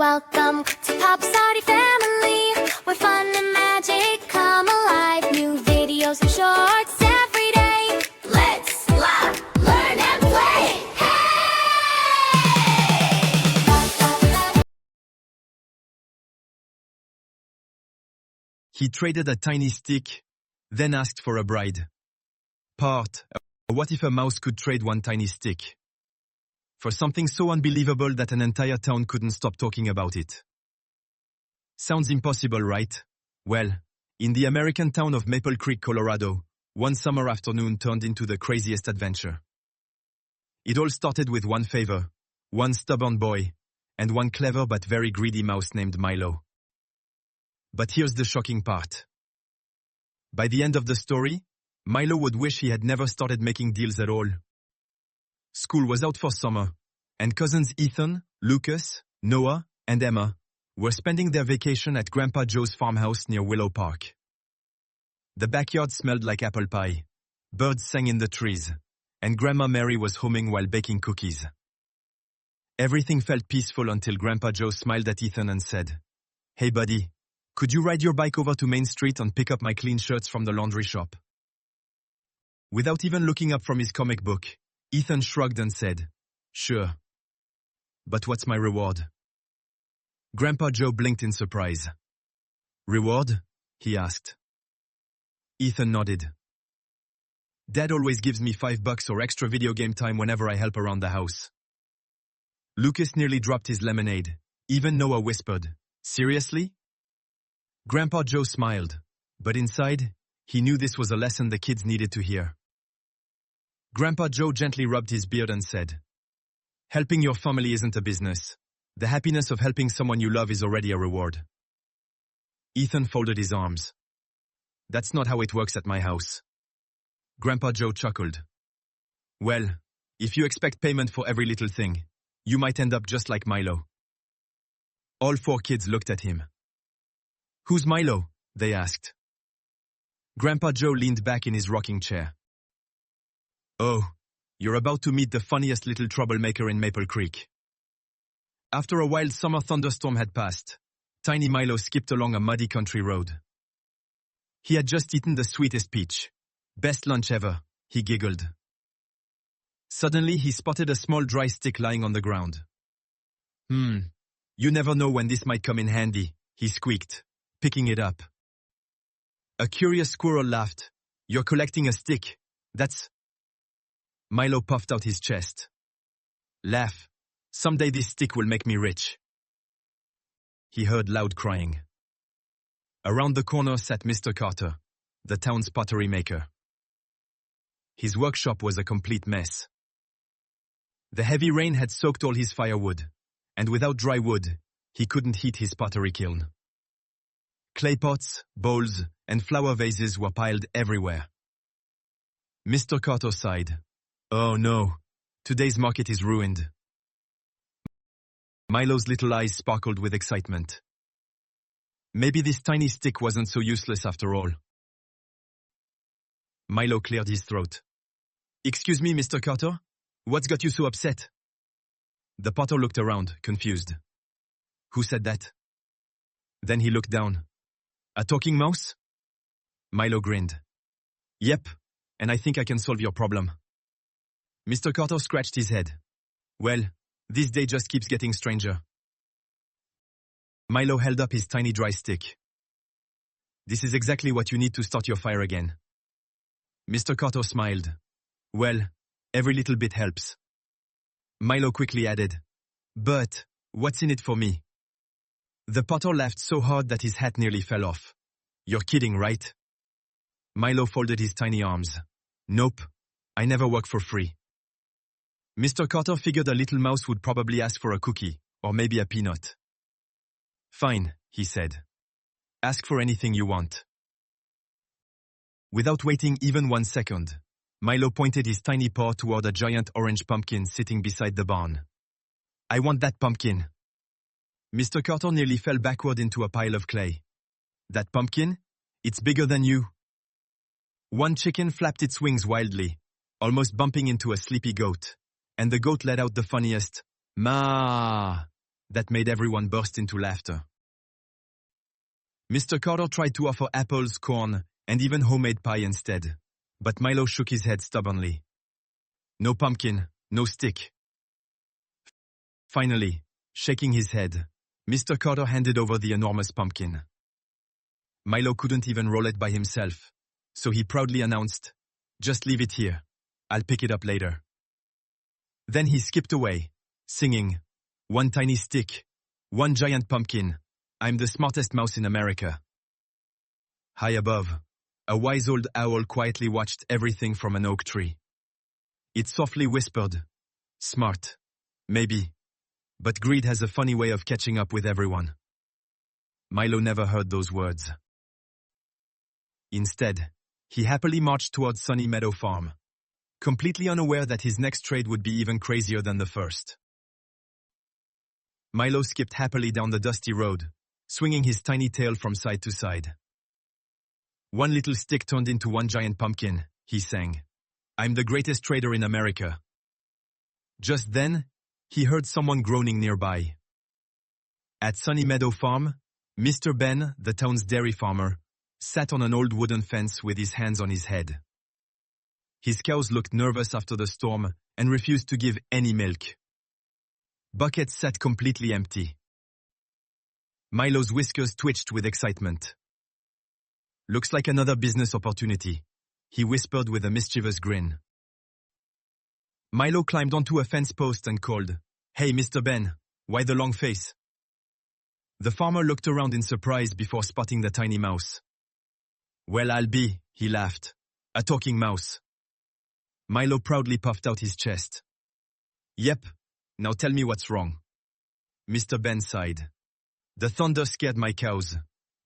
Welcome to Pop's Party Family, where fun and magic come alive. New videos and shorts every day. Let's laugh, learn and play. Hey! He traded a tiny stick, then asked for a bride. Part, what if a mouse could trade one tiny stick? For something so unbelievable that an entire town couldn't stop talking about it. Sounds impossible, right? Well, in the American town of Maple Creek, Colorado, one summer afternoon turned into the craziest adventure. It all started with one favor, one stubborn boy, and one clever but very greedy mouse named Milo. But here's the shocking part. By the end of the story, Milo would wish he had never started making deals at all. School was out for summer, and cousins Ethan, Lucas, Noah, and Emma were spending their vacation at Grandpa Joe's farmhouse near Willow Park. The backyard smelled like apple pie, birds sang in the trees, and Grandma Mary was humming while baking cookies. Everything felt peaceful until Grandpa Joe smiled at Ethan and said, "Hey buddy, could you ride your bike over to Main Street and pick up my clean shirts from the laundry shop?" Without even looking up from his comic book, Ethan shrugged and said, "Sure. But what's my reward?" Grandpa Joe blinked in surprise. "Reward?" he asked. Ethan nodded. "Dad always gives me $5 or extra video game time whenever I help around the house." Lucas nearly dropped his lemonade. Even Noah whispered, "Seriously?" Grandpa Joe smiled, but inside, he knew this was a lesson the kids needed to hear. Grandpa Joe gently rubbed his beard and said, "Helping your family isn't a business. The happiness of helping someone you love is already a reward." Ethan folded his arms. "That's not how it works at my house." Grandpa Joe chuckled. "Well, if you expect payment for every little thing, you might end up just like Milo." All four kids looked at him. "Who's Milo?" they asked. Grandpa Joe leaned back in his rocking chair. "Oh, you're about to meet the funniest little troublemaker in Maple Creek." After a wild summer thunderstorm had passed, tiny Milo skipped along a muddy country road. He had just eaten the sweetest peach. "Best lunch ever," he giggled. Suddenly, he spotted a small dry stick lying on the ground. You never know when this might come in handy," he squeaked, picking it up. A curious squirrel laughed. "You're collecting a stick. That's..." Milo puffed out his chest. "Laugh. Someday this stick will make me rich." He heard loud crying. Around the corner sat Mr. Carter, the town's pottery maker. His workshop was a complete mess. The heavy rain had soaked all his firewood, and without dry wood, he couldn't heat his pottery kiln. Clay pots, bowls, and flower vases were piled everywhere. Mr. Carter sighed. "Oh no, today's market is ruined." Milo's little eyes sparkled with excitement. Maybe this tiny stick wasn't so useless after all. Milo cleared his throat. "Excuse me, Mr. Carter? What's got you so upset?" The potter looked around, confused. "Who said that?" Then he looked down. "A talking mouse?" Milo grinned. "Yep, and I think I can solve your problem." Mr. Carter scratched his head. "Well, this day just keeps getting stranger." Milo held up his tiny dry stick. "This is exactly what you need to start your fire again." Mr. Carter smiled. "Well, every little bit helps." Milo quickly added, "But, what's in it for me?" The potter laughed so hard that his hat nearly fell off. "You're kidding, right?" Milo folded his tiny arms. "Nope, I never work for free." Mr. Carter figured a little mouse would probably ask for a cookie, or maybe a peanut. "Fine," he said. "Ask for anything you want." Without waiting even 1 second, Milo pointed his tiny paw toward a giant orange pumpkin sitting beside the barn. "I want that pumpkin." Mr. Carter nearly fell backward into a pile of clay. "That pumpkin? It's bigger than you." One chicken flapped its wings wildly, almost bumping into a sleepy goat, and the goat let out the funniest "Ma." that made everyone burst into laughter. Mr. Carter tried to offer apples, corn, and even homemade pie instead, but Milo shook his head stubbornly. No pumpkin, no stick. Finally, shaking his head, Mr. Carter handed over the enormous pumpkin. Milo couldn't even roll it by himself, so he proudly announced, "Just leave it here. I'll pick it up later." Then he skipped away, singing, "One tiny stick, one giant pumpkin. I'm the smartest mouse in America." High above, a wise old owl quietly watched everything from an oak tree. It softly whispered, "Smart, maybe, but greed has a funny way of catching up with everyone." Milo never heard those words. Instead, he happily marched towards Sunny Meadow Farm, completely unaware that his next trade would be even crazier than the first. Milo skipped happily down the dusty road, swinging his tiny tail from side to side. "One little stick turned into one giant pumpkin," he sang. "I'm the greatest trader in America." Just then, he heard someone groaning nearby. At Sunny Meadow Farm, Mr. Ben, the town's dairy farmer, sat on an old wooden fence with his hands on his head. His cows looked nervous after the storm and refused to give any milk. Buckets sat completely empty. Milo's whiskers twitched with excitement. "Looks like another business opportunity," he whispered with a mischievous grin. Milo climbed onto a fence post and called, "Hey, Mr. Ben, why the long face?" The farmer looked around in surprise before spotting the tiny mouse. "Well, I'll be," he laughed, "a talking mouse." Milo proudly puffed out his chest. "Yep, now tell me what's wrong." Mr. Ben sighed. "The thunder scared my cows.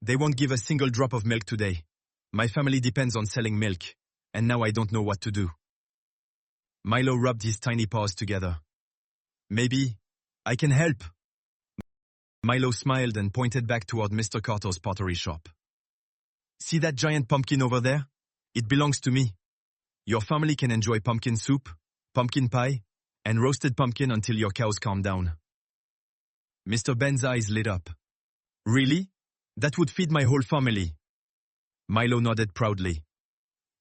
They won't give a single drop of milk today. My family depends on selling milk, and now I don't know what to do." Milo rubbed his tiny paws together. "Maybe I can help." Milo smiled and pointed back toward Mr. Carter's pottery shop. "See that giant pumpkin over there? It belongs to me. Your family can enjoy pumpkin soup, pumpkin pie, and roasted pumpkin until your cows calm down." Mr. Ben's eyes lit up. "Really? That would feed my whole family." Milo nodded proudly.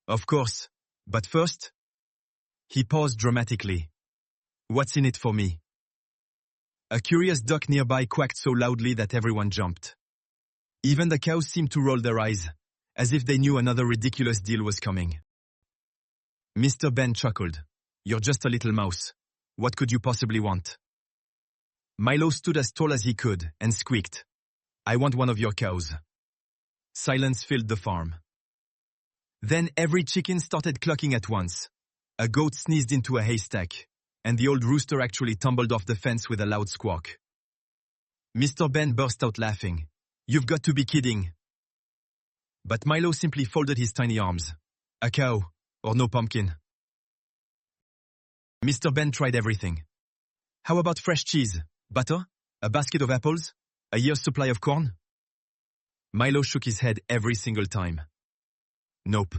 "Of course, but first..." He paused dramatically. "What's in it for me?" A curious duck nearby quacked so loudly that everyone jumped. Even the cows seemed to roll their eyes, as if they knew another ridiculous deal was coming. Mr. Ben chuckled. "You're just a little mouse. What could you possibly want?" Milo stood as tall as he could and squeaked, "I want one of your cows." Silence filled the farm. Then every chicken started clucking at once. A goat sneezed into a haystack, and the old rooster actually tumbled off the fence with a loud squawk. Mr. Ben burst out laughing. "You've got to be kidding." But Milo simply folded his tiny arms. "A cow, or no pumpkin." Mr. Ben tried everything. "How about fresh cheese, butter, a basket of apples, a year's supply of corn?" Milo shook his head every single time. "Nope."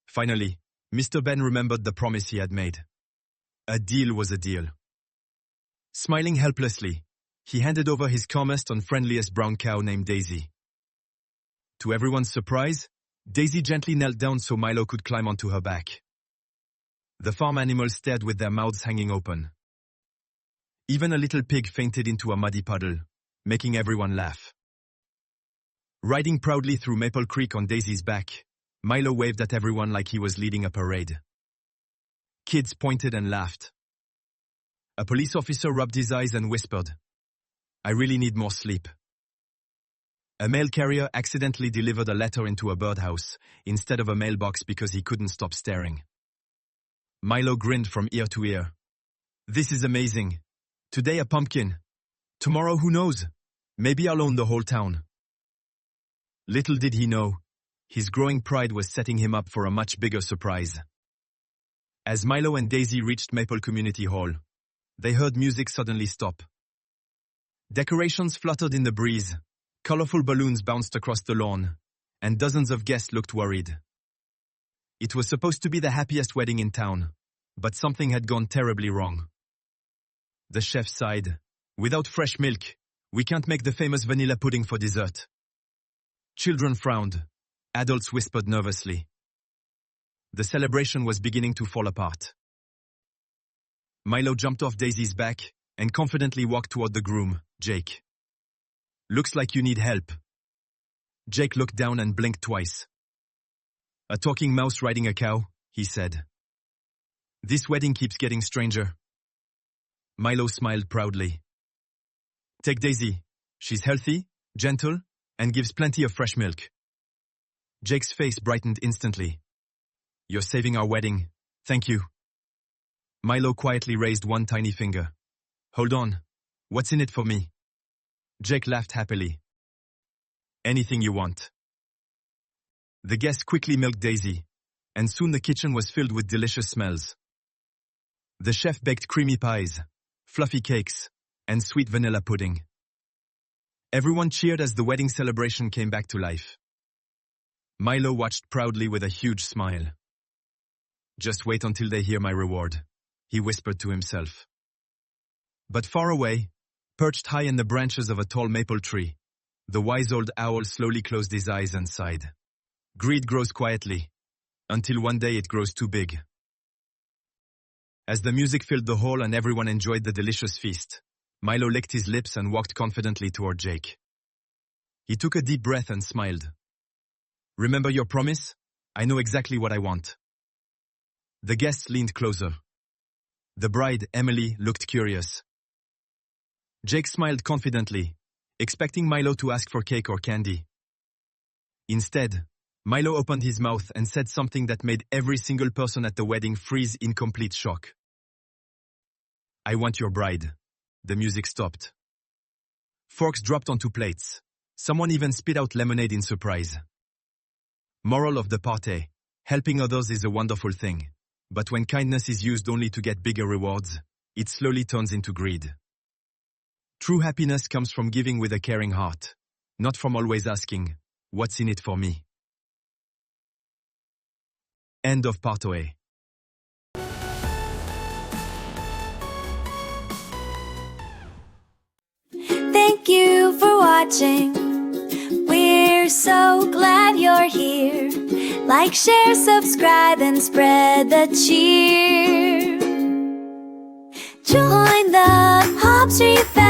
Finally, Mr. Ben remembered the promise he had made. A deal was a deal. Smiling helplessly, he handed over his calmest and friendliest brown cow named Daisy. To everyone's surprise, Daisy gently knelt down so Milo could climb onto her back. The farm animals stared with their mouths hanging open. Even a little pig fainted into a muddy puddle, making everyone laugh. Riding proudly through Maple Creek on Daisy's back, Milo waved at everyone like he was leading a parade. Kids pointed and laughed. A police officer rubbed his eyes and whispered, "I really need more sleep." A mail carrier accidentally delivered a letter into a birdhouse instead of a mailbox because he couldn't stop staring. Milo grinned from ear to ear. "This is amazing. Today a pumpkin. Tomorrow who knows? Maybe I'll own the whole town." Little did he know, his growing pride was setting him up for a much bigger surprise. As Milo and Daisy reached Maple Community Hall, they heard music suddenly stop. Decorations fluttered in the breeze, colorful balloons bounced across the lawn, and dozens of guests looked worried. It was supposed to be the happiest wedding in town, but something had gone terribly wrong. The chef sighed, Without fresh milk, we can't make the famous vanilla pudding for dessert. Children frowned. Adults whispered nervously. The celebration was beginning to fall apart. Milo jumped off Daisy's back and confidently walked toward the groom, Jake. Looks like you need help. Jake looked down and blinked twice. A talking mouse riding a cow, he said. This wedding keeps getting stranger. Milo smiled proudly. Take Daisy. She's healthy, gentle, and gives plenty of fresh milk. Jake's face brightened instantly. You're saving our wedding. Thank you. Milo quietly raised one tiny finger. Hold on. What's in it for me? Jake laughed happily. Anything you want. The guests quickly milked Daisy, and soon the kitchen was filled with delicious smells. The chef baked creamy pies, fluffy cakes, and sweet vanilla pudding. Everyone cheered as the wedding celebration came back to life. Milo watched proudly with a huge smile. Just wait until they hear my reward, he whispered to himself. But far away, perched high in the branches of a tall maple tree, the wise old owl slowly closed his eyes and sighed. Greed grows quietly, until one day it grows too big. As the music filled the hall and everyone enjoyed the delicious feast, Milo licked his lips and walked confidently toward Jake. He took a deep breath and smiled. Remember your promise? I know exactly what I want. The guests leaned closer. The bride, Emily, looked curious. Jake smiled confidently, expecting Milo to ask for cake or candy. Instead, Milo opened his mouth and said something that made every single person at the wedding freeze in complete shock. I want your bride. The music stopped. Forks dropped onto plates. Someone even spit out lemonade in surprise. Moral of the party: helping others is a wonderful thing. But when kindness is used only to get bigger rewards, it slowly turns into greed. True happiness comes from giving with a caring heart, not from always asking, what's in it for me? End of part A. Thank you for watching. We're so glad you're here. Like, share, subscribe, and spread the cheer. Join the Hop Street family.